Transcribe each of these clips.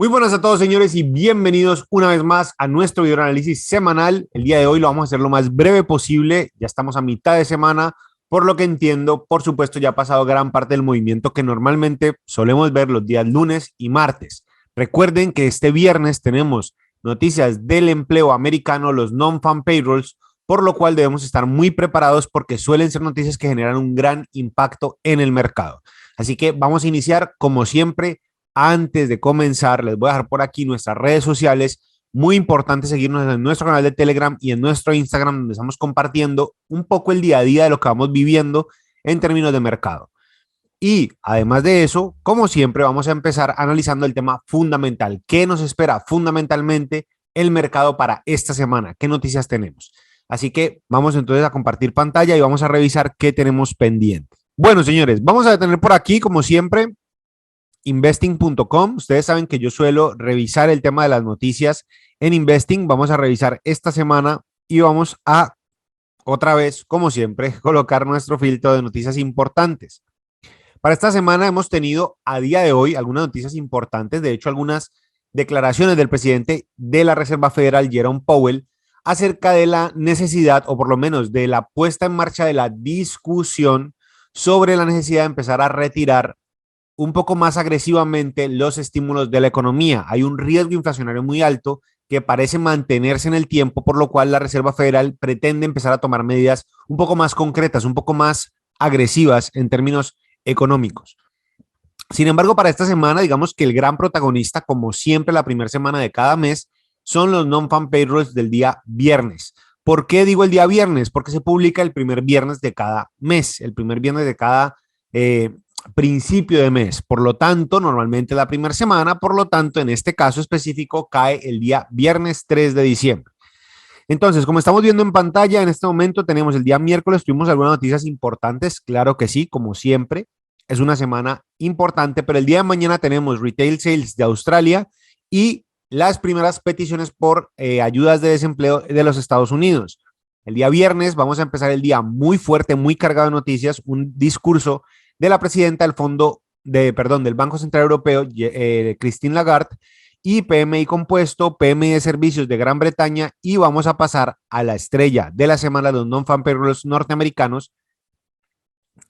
Muy buenas a todos, señores, y bienvenidos una vez más a nuestro video análisis semanal. El día de hoy lo vamos a hacer lo más breve posible. Ya estamos a mitad de semana, por lo que entiendo, por supuesto, ya ha pasado gran parte del movimiento que normalmente solemos ver los días lunes y martes. Recuerden que este viernes tenemos noticias del empleo americano, los non-farm payrolls, por lo cual debemos estar muy preparados porque suelen ser noticias que generan un gran impacto en el mercado. Así que vamos a iniciar, como siempre. Antes de comenzar, les voy a dejar por aquí nuestras redes sociales. Muy importante seguirnos en nuestro canal de Telegram y en nuestro Instagram, donde estamos compartiendo un poco el día a día de lo que vamos viviendo en términos de mercado. Y además de eso, como siempre, vamos a empezar analizando el tema fundamental. ¿Qué nos espera fundamentalmente el mercado para esta semana? ¿Qué noticias tenemos? Así que vamos entonces a compartir pantalla y vamos a revisar qué tenemos pendiente. Bueno, señores, vamos a tener por aquí, como siempre, investing.com. Ustedes saben que yo suelo revisar el tema de las noticias en Investing. Vamos a revisar esta semana y vamos a, otra vez, como siempre, colocar nuestro filtro de noticias importantes. Para esta semana hemos tenido a día de hoy algunas noticias importantes, de hecho algunas declaraciones del presidente de la Reserva Federal, Jerome Powell, acerca de la necesidad, o por lo menos de la puesta en marcha de la discusión sobre la necesidad de empezar a retirar un poco más agresivamente los estímulos de la economía. Hay un riesgo inflacionario muy alto que parece mantenerse en el tiempo, por lo cual la Reserva Federal pretende empezar a tomar medidas un poco más concretas, un poco más agresivas en términos económicos. Sin embargo, para esta semana, digamos que el gran protagonista, como siempre, la primera semana de cada mes, son los non-farm payrolls del día viernes. ¿Por qué digo el día viernes? Porque se publica el primer viernes de cada mes, el primer viernes de cada principio de mes. Por lo tanto, normalmente la primera semana, por lo tanto, en este caso específico, cae el día viernes 3 de diciembre. Entonces, como estamos viendo en pantalla, en este momento tenemos el día miércoles, tuvimos algunas noticias importantes, claro que sí, como siempre, es una semana importante, pero el día de mañana tenemos retail sales de Australia y las primeras peticiones por ayudas de desempleo de los Estados Unidos. El día viernes vamos a empezar el día muy fuerte, muy cargado de noticias, un discurso de la presidenta del Banco Central Europeo, Christine Lagarde, y PMI compuesto, PMI de servicios de Gran Bretaña, y vamos a pasar a la estrella de la semana de los non-farm payrolls norteamericanos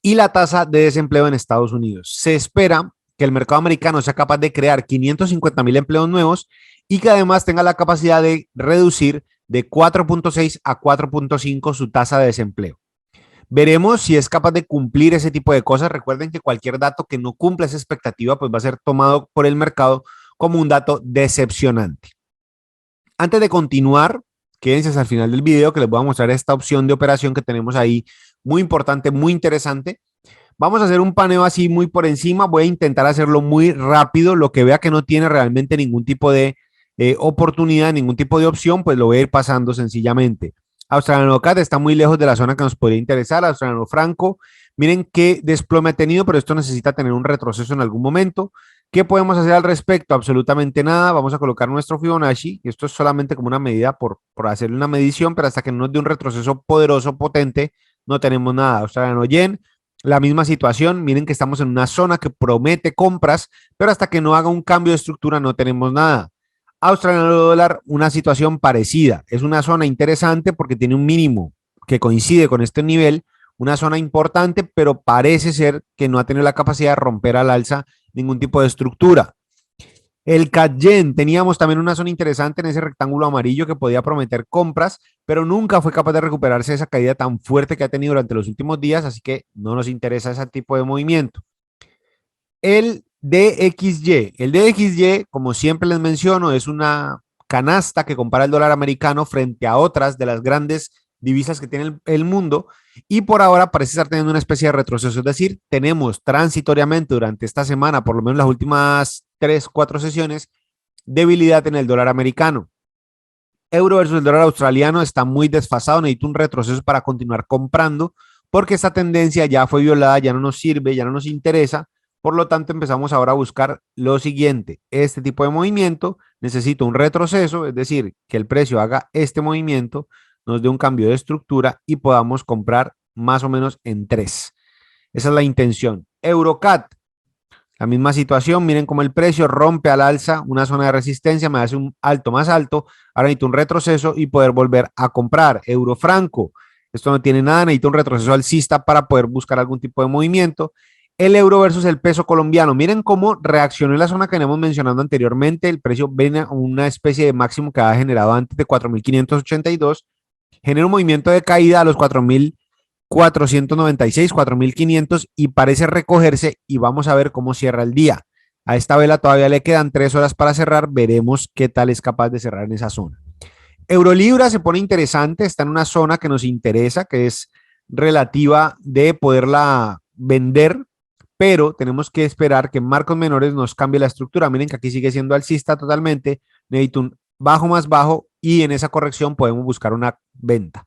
y la tasa de desempleo en Estados Unidos. Se espera que el mercado americano sea capaz de crear 550,000 empleos nuevos y que además tenga la capacidad de reducir de 4.6 a 4.5 su tasa de desempleo. Veremos si es capaz de cumplir ese tipo de cosas. Recuerden que cualquier dato que no cumpla esa expectativa pues va a ser tomado por el mercado como un dato decepcionante. Antes de continuar, quédense hasta el final del video que les voy a mostrar esta opción de operación que tenemos ahí, muy importante, muy interesante. Vamos a hacer un paneo así muy por encima. Voy a intentar hacerlo muy rápido. Lo que vea que no tiene realmente ningún tipo de oportunidad, ningún tipo de opción, pues lo voy a ir pasando sencillamente. Australiano Cat está muy lejos de la zona que nos podría interesar. Australiano Franco, miren qué desplome ha tenido, pero esto necesita tener un retroceso en algún momento. ¿Qué podemos hacer al respecto? Absolutamente nada. Vamos a colocar nuestro Fibonacci. Esto es solamente como una medida por hacerle una medición, pero hasta que no nos dé un retroceso poderoso, potente, no tenemos nada. Australiano Yen, la misma situación. Miren que estamos en una zona que promete compras, pero hasta que no haga un cambio de estructura no tenemos nada. Australiano dólar, una situación parecida. Es una zona interesante porque tiene un mínimo que coincide con este nivel, una zona importante, pero parece ser que no ha tenido la capacidad de romper al alza ningún tipo de estructura. El CAD Yen, teníamos también una zona interesante en ese rectángulo amarillo que podía prometer compras, pero nunca fue capaz de recuperarse esa caída tan fuerte que ha tenido durante los últimos días, así que no nos interesa ese tipo de movimiento. El DXY, como siempre les menciono, es una canasta que compara el dólar americano frente a otras de las grandes divisas que tiene el mundo y por ahora parece estar teniendo una especie de retroceso, es decir, tenemos transitoriamente durante esta semana, por lo menos las últimas 3, 4 sesiones, debilidad en el dólar americano. Euro versus el dólar australiano está muy desfasado, necesita un retroceso para continuar comprando porque esta tendencia ya fue violada, ya no nos sirve, ya no nos interesa. Por lo tanto, empezamos ahora a buscar lo siguiente. Este tipo de movimiento necesita un retroceso, es decir, que el precio haga este movimiento, nos dé un cambio de estructura y podamos comprar más o menos en 3. Esa es la intención. Eurocat, La misma situación, miren cómo el precio rompe al alza una zona de resistencia, me hace un alto más alto, ahora necesito un retroceso y poder volver a comprar. Euro franco, esto no tiene nada, necesito un retroceso alcista para poder buscar algún tipo de movimiento. El euro versus el peso colombiano, miren cómo reaccionó en la zona que veníamos mencionando anteriormente, el precio viene a una especie de máximo que había generado antes de 4.582, genera un movimiento de caída a los 4.496, 4.500 y parece recogerse y vamos a ver cómo cierra el día. A esta vela todavía le quedan 3 horas para cerrar, veremos qué tal es capaz de cerrar en esa zona. Eurolibra se pone interesante, está en una zona que nos interesa, que es relativa de poderla vender, pero tenemos que esperar que en marcos menores nos cambie la estructura. Miren que aquí sigue siendo alcista totalmente, necesito un bajo más bajo y en esa corrección podemos buscar una venta.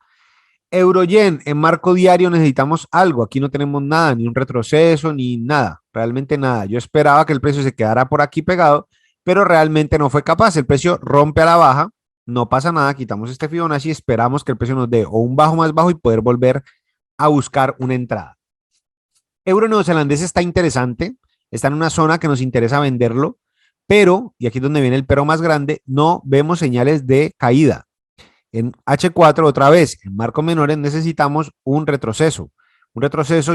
Euroyen, en marco diario necesitamos algo. Aquí no tenemos nada, ni un retroceso, ni nada, realmente nada. Yo esperaba que el precio se quedara por aquí pegado, pero realmente no fue capaz. El precio rompe a la baja, no pasa nada, quitamos este Fibonacci y esperamos que el precio nos dé o un bajo más bajo y poder volver a buscar una entrada. Euro neozelandés está interesante, está en una zona que nos interesa venderlo, pero, y aquí es donde viene el pero más grande, no vemos señales de caída. En H4 otra vez, en marcos menores necesitamos un retroceso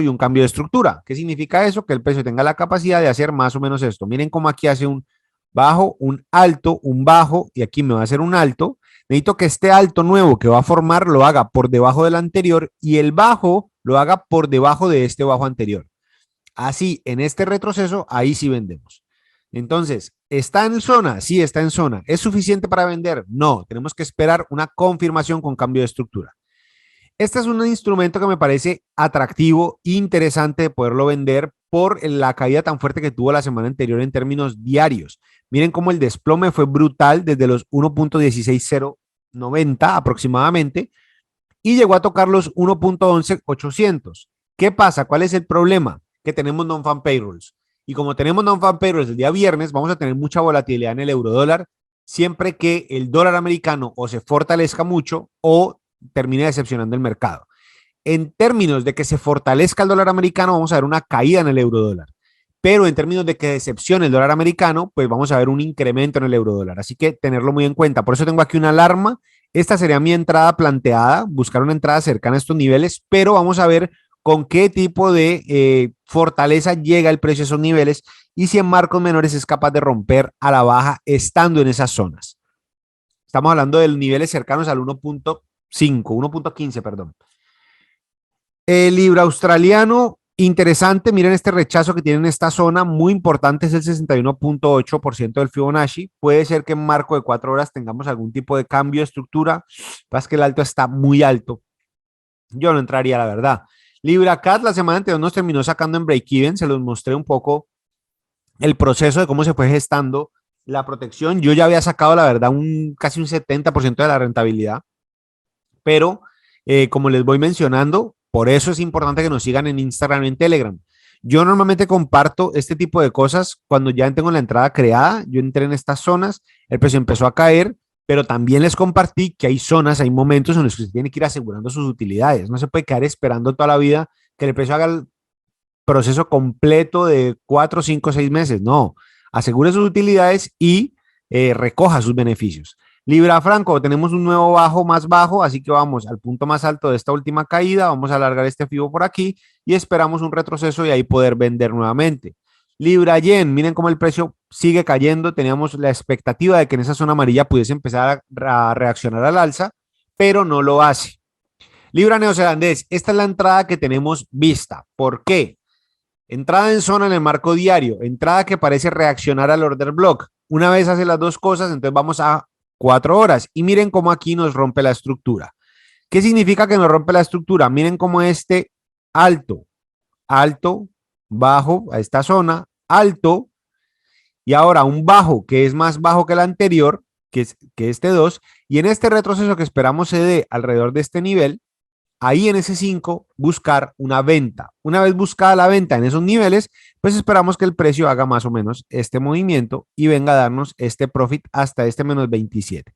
y un cambio de estructura. ¿Qué significa eso? Que el precio tenga la capacidad de hacer más o menos esto. Miren cómo aquí hace un bajo, un alto, un bajo y aquí me va a hacer un alto. Necesito que este alto nuevo que va a formar lo haga por debajo del anterior y el bajo lo haga por debajo de este bajo anterior. Así, en este retroceso, ahí sí vendemos. Entonces, ¿está en zona? Sí, está en zona. ¿Es suficiente para vender? No, tenemos que esperar una confirmación con cambio de estructura. Este es un instrumento que me parece atractivo, interesante de poderlo vender por la caída tan fuerte que tuvo la semana anterior en términos diarios. Miren cómo el desplome fue brutal desde los 1.16090 aproximadamente y llegó a tocar los 1.11800. ¿Qué pasa? ¿Cuál es el problema? Que tenemos non-fan payrolls. Y como tenemos non-fan payrolls el día viernes, vamos a tener mucha volatilidad en el euro dólar, siempre que el dólar americano o se fortalezca mucho o termine decepcionando el mercado. En términos de que se fortalezca el dólar americano, vamos a ver una caída en el euro dólar. Pero en términos de que decepcione el dólar americano, pues vamos a ver un incremento en el euro dólar. Así que tenerlo muy en cuenta. Por eso tengo aquí una alarma. Esta sería mi entrada planteada, buscar una entrada cercana a estos niveles, pero vamos a ver con qué tipo de fortaleza llega el precio a esos niveles y si en marcos menores es capaz de romper a la baja estando en esas zonas. Estamos hablando de niveles cercanos al 1.5, 1.15, perdón. El libra australiano, interesante, miren este rechazo que tiene en esta zona, muy importante, es el 61.8% del Fibonacci. Puede ser que en marco de 4 horas tengamos algún tipo de cambio de estructura, es que el alto está muy alto. Yo no entraría, la verdad. Libra Cat la semana anterior nos terminó sacando en break-even, se los mostré un poco el proceso de cómo se fue gestando la protección. Yo ya había sacado, la verdad, casi un 70% de la rentabilidad, pero como les voy mencionando, por eso es importante que nos sigan en Instagram y en Telegram. Yo normalmente comparto este tipo de cosas cuando ya tengo la entrada creada. Yo entré en estas zonas, el precio empezó a caer, pero también les compartí que hay zonas, hay momentos en los que se tiene que ir asegurando sus utilidades. No se puede quedar esperando toda la vida que el precio haga el proceso completo de 4, 5, 6 meses. No, asegure sus utilidades y recoja sus beneficios. Libra Franco, tenemos un nuevo bajo más bajo, así que vamos al punto más alto de esta última caída, vamos a alargar este FIBO por aquí y esperamos un retroceso y ahí poder vender nuevamente. Libra Yen, miren cómo el precio sigue cayendo, teníamos la expectativa de que en esa zona amarilla pudiese empezar a reaccionar al alza, pero no lo hace. Libra neozelandés, esta es la entrada que tenemos vista. ¿Por qué? Entrada en zona en el marco diario, entrada que parece reaccionar al order block. Una vez hace las dos cosas, entonces vamos a 4 horas y miren cómo aquí nos rompe la estructura. ¿Qué significa que nos rompe la estructura? Miren cómo este alto, alto, bajo a esta zona, alto y ahora un bajo que es más bajo que el anterior, que este 2 y en este retroceso que esperamos se dé alrededor de este nivel, ahí en ese 5 buscar una venta. Una vez buscada la venta en esos niveles, pues esperamos que el precio haga más o menos este movimiento y venga a darnos este profit hasta este menos 27.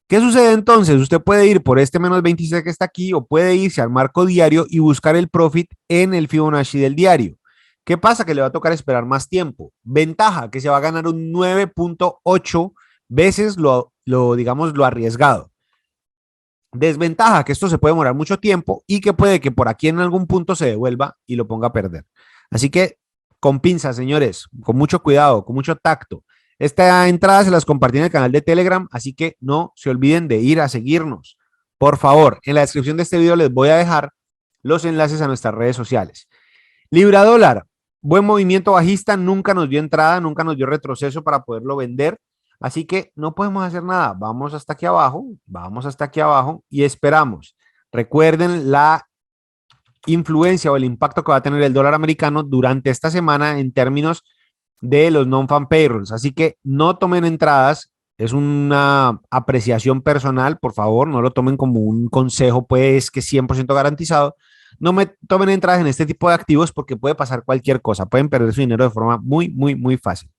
¿Qué sucede entonces? Usted puede ir por este menos 27 que está aquí o puede irse al marco diario y buscar el profit en el Fibonacci del diario. ¿Qué pasa? Que le va a tocar esperar más tiempo. Ventaja, que se va a ganar un 9.8 veces digamos, lo arriesgado. Desventaja, que esto se puede demorar mucho tiempo y que puede que por aquí en algún punto se devuelva y lo ponga a perder. Así que con pinzas, señores, con mucho cuidado, con mucho tacto. Esta entrada se las compartí en el canal de Telegram, así que no se olviden de ir a seguirnos. Por favor, en la descripción de este video les voy a dejar los enlaces a nuestras redes sociales. Libra dólar, buen movimiento bajista, nunca nos dio entrada, nunca nos dio retroceso para poderlo vender. Así que no podemos hacer nada. Vamos hasta aquí abajo y esperamos. Recuerden la influencia o el impacto que va a tener el dólar americano durante esta semana en términos de los non-fan payrolls. Así que no tomen entradas. Es una apreciación personal, por favor, no lo tomen como un consejo, pues, que es 100% garantizado. No me tomen entradas en este tipo de activos porque puede pasar cualquier cosa. Pueden perder su dinero de forma muy, muy, muy fácil.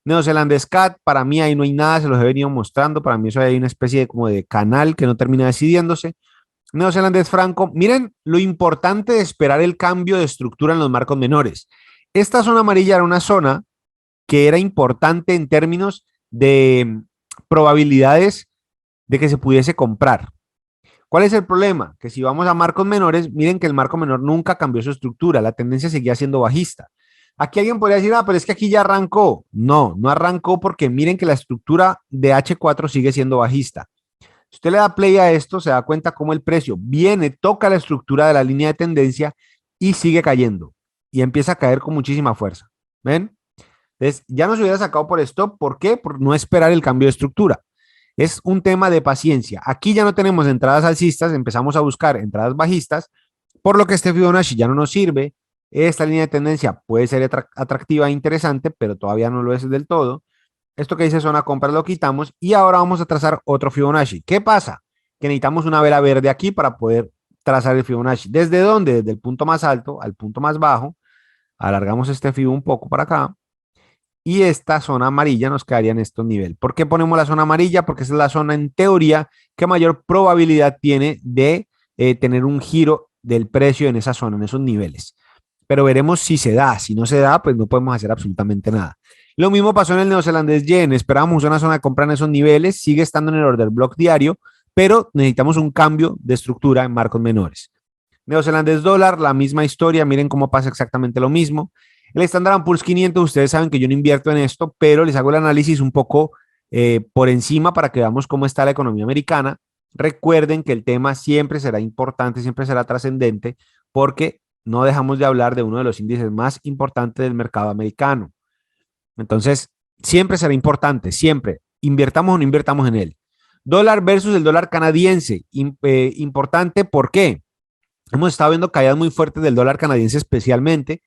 Neozelandés Cat, para mí ahí no hay nada, se los he venido mostrando. Para mí eso hay una especie de como de canal que no termina decidiéndose. Neozelandés Franco, miren lo importante de esperar el cambio de estructura en los marcos menores. Esta zona amarilla era una zona que era importante en términos de probabilidades de que se pudiese comprar. ¿Cuál es el problema? Que si vamos a marcos menores, miren que el marco menor nunca cambió su estructura, la tendencia seguía siendo bajista. Aquí alguien podría decir, pero es que aquí ya arrancó. No, no arrancó porque miren que la estructura de H4 sigue siendo bajista. Si usted le da play a esto, se da cuenta cómo el precio viene, toca la estructura de la línea de tendencia y sigue cayendo. Y empieza a caer con muchísima fuerza. ¿Ven? Entonces, ya nos hubiera sacado por stop. ¿Por qué? Por no esperar el cambio de estructura. Es un tema de paciencia. Aquí ya no tenemos entradas alcistas, empezamos a buscar entradas bajistas, por lo que este Fibonacci ya no nos sirve. Esta línea de tendencia puede ser atractiva e interesante, pero todavía no lo es del todo. Esto que dice zona compra lo quitamos y ahora vamos a trazar otro Fibonacci. ¿Qué pasa? Que necesitamos una vela verde aquí para poder trazar el Fibonacci. ¿Desde dónde? Desde el punto más alto al punto más bajo. Alargamos este Fibo un poco para acá y esta zona amarilla nos quedaría en estos niveles. ¿Por qué ponemos la zona amarilla? Porque esa es la zona en teoría que mayor probabilidad tiene de tener un giro del precio en esa zona, en esos niveles. Pero veremos si se da. Si no se da, pues no podemos hacer absolutamente nada. Lo mismo pasó en el neozelandés yen. Esperábamos una zona de compra en esos niveles. Sigue estando en el order block diario, pero necesitamos un cambio de estructura en marcos menores. Neozelandés dólar, la misma historia. Miren cómo pasa exactamente lo mismo. El Standard & Poor's 500, ustedes saben que yo no invierto en esto, pero les hago el análisis un poco por encima para que veamos cómo está la economía americana. Recuerden que el tema siempre será importante, siempre será trascendente, porque no dejamos de hablar de uno de los índices más importantes del mercado americano. Entonces, siempre será importante, siempre. Invirtamos o no invirtamos en él. Dólar versus el dólar canadiense. Importante, ¿por qué? Hemos estado viendo caídas muy fuertes del dólar canadiense especialmente.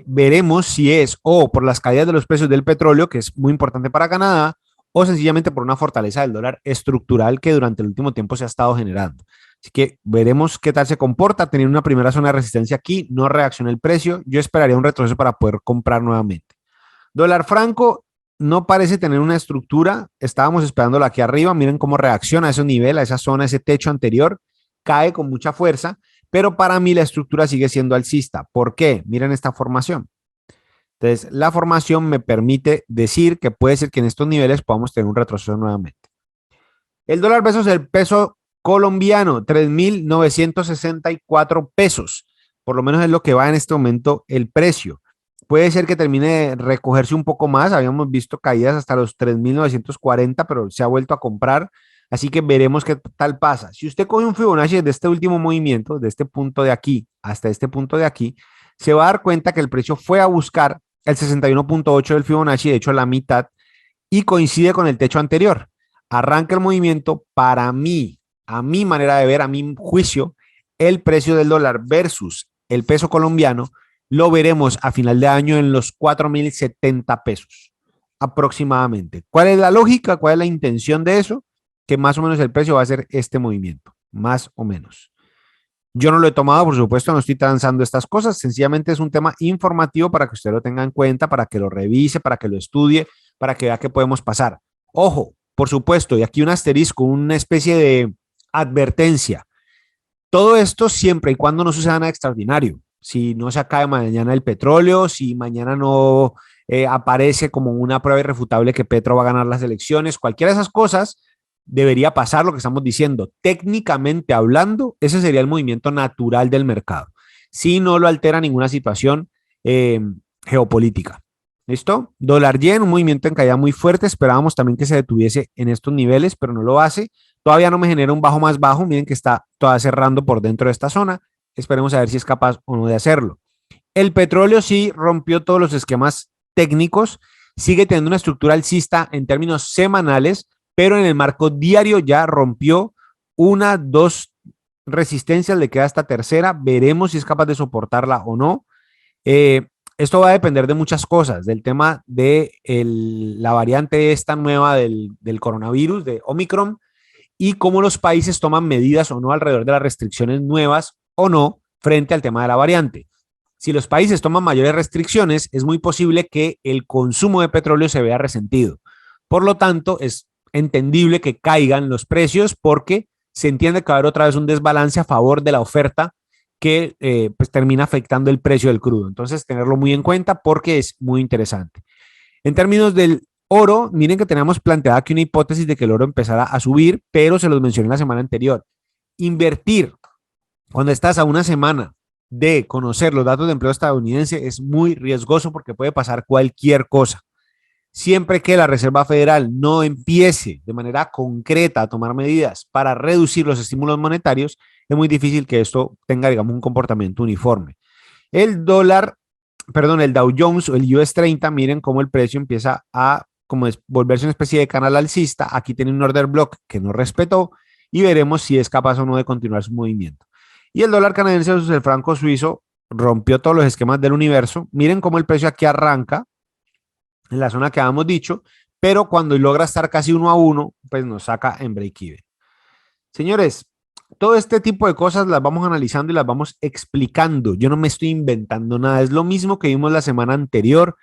Veremos si es o por las caídas de los precios del petróleo, que es muy importante para Canadá, o sencillamente por una fortaleza del dólar estructural que durante el último tiempo se ha estado generando. Así que veremos qué tal se comporta. Tener una primera zona de resistencia aquí, no reacciona el precio. Yo esperaría un retroceso para poder comprar nuevamente. Dólar franco no parece tener una estructura. Estábamos esperándolo aquí arriba. Miren cómo reacciona a ese nivel, a esa zona, a ese techo anterior. Cae con mucha fuerza, pero para mí la estructura sigue siendo alcista. ¿Por qué? Miren esta formación. Entonces, la formación me permite decir que puede ser que en estos niveles podamos tener un retroceso nuevamente. El dólar versus el peso colombiano, 3.964 pesos. Por lo menos es lo que va en este momento el precio. Puede ser que termine de recogerse un poco más. Habíamos visto caídas hasta los 3.940, pero se ha vuelto a comprar. Así que veremos qué tal pasa. Si usted coge un Fibonacci de este último movimiento, de este punto de aquí hasta este punto de aquí, se va a dar cuenta que el precio fue a buscar el 61.8 del Fibonacci, de hecho la mitad, y coincide con el techo anterior. Arranca el movimiento. Para mí, a mi manera de ver, a mi juicio, el precio del dólar versus el peso colombiano lo veremos a final de año en los 4.070 pesos aproximadamente. ¿Cuál es la lógica? ¿Cuál es la intención de eso? Que más o menos el precio va a ser este movimiento, más o menos. Yo no lo he tomado, por supuesto, no estoy transando estas cosas, sencillamente es un tema informativo para que usted lo tenga en cuenta, para que lo revise, para que lo estudie, para que vea qué podemos pasar. Ojo, por supuesto, y aquí un asterisco, una especie de advertencia. Todo esto siempre y cuando no suceda nada extraordinario. Si no se acaba mañana el petróleo, si mañana no aparece como una prueba irrefutable que Petro va a ganar las elecciones, cualquiera de esas cosas debería pasar lo que estamos diciendo. Técnicamente hablando, ese sería el movimiento natural del mercado, si no lo altera ninguna situación eh, geopolítica. ¿Listo? Dólar yen, un movimiento en caída muy fuerte. Esperábamos también que se detuviese en estos niveles, pero no lo hace. Todavía no me genera un bajo más bajo. Miren que está todavía cerrando por dentro de esta zona. Esperemos a ver si es capaz o no de hacerlo. El petróleo sí rompió todos los esquemas técnicos. Sigue teniendo una estructura alcista en términos semanales, pero en el marco diario ya rompió una, dos resistencias. Le queda esta tercera. Veremos si es capaz de soportarla o no. Esto va a depender de muchas cosas, del tema de la variante esta nueva del coronavirus, de Omicron, y cómo los países toman medidas o no alrededor de las restricciones nuevas o no frente al tema de la variante. Si los países toman mayores restricciones, es muy posible que el consumo de petróleo se vea resentido. Por lo tanto, es entendible que caigan los precios porque se entiende que va a haber otra vez un desbalance a favor de la oferta que pues termina afectando el precio del crudo. Entonces, tenerlo muy en cuenta porque es muy interesante. En términos del oro, miren que tenemos planteada aquí una hipótesis de que el oro empezara a subir, pero se los mencioné la semana anterior. Invertir cuando estás a una semana de conocer los datos de empleo estadounidense es muy riesgoso porque puede pasar cualquier cosa. Siempre que la Reserva Federal no empiece de manera concreta a tomar medidas para reducir los estímulos monetarios, es muy difícil que esto tenga, digamos, un comportamiento uniforme. El dólar, perdón, el Dow Jones o el US 30, miren cómo el precio empieza a como volverse una especie de canal alcista. Aquí tiene un order block que no respetó y veremos si es capaz o no de continuar su movimiento. Y el dólar canadiense versus el franco suizo rompió todos los esquemas del universo. Miren cómo el precio aquí arranca en la zona que habíamos dicho, pero cuando logra estar casi 1 a 1, pues nos saca en break-even. Señores, todo este tipo de cosas las vamos analizando y las vamos explicando. Yo no me estoy inventando nada. Es lo mismo que vimos la semana anterior.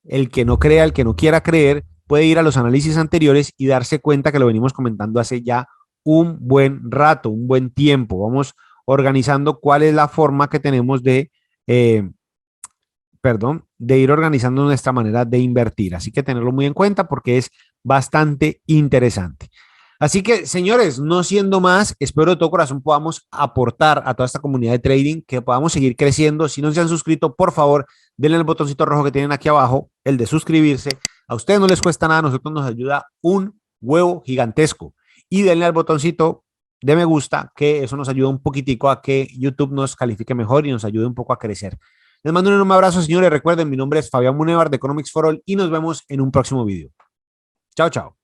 El que no crea, el que no quiera creer, puede ir a los análisis anteriores y darse cuenta que lo venimos comentando hace ya un buen rato, un buen tiempo. Vamos organizando cuál es la forma que tenemos de ir organizando nuestra manera de invertir. Así que tenerlo muy en cuenta porque es bastante interesante. Así que, señores, no siendo más, espero de todo corazón podamos aportar a toda esta comunidad de trading, que podamos seguir creciendo. Si no se han suscrito, por favor, denle el botoncito rojo que tienen aquí abajo, el de suscribirse. A ustedes no les cuesta nada, a nosotros nos ayuda un huevo gigantesco. Y denle al botoncito de me gusta, que eso nos ayuda un poquitico a que YouTube nos califique mejor y nos ayude un poco a crecer. Les mando un enorme abrazo, señores. Recuerden, mi nombre es Fabián Munevar de Economics for All y nos vemos en un próximo video. Chao, chao.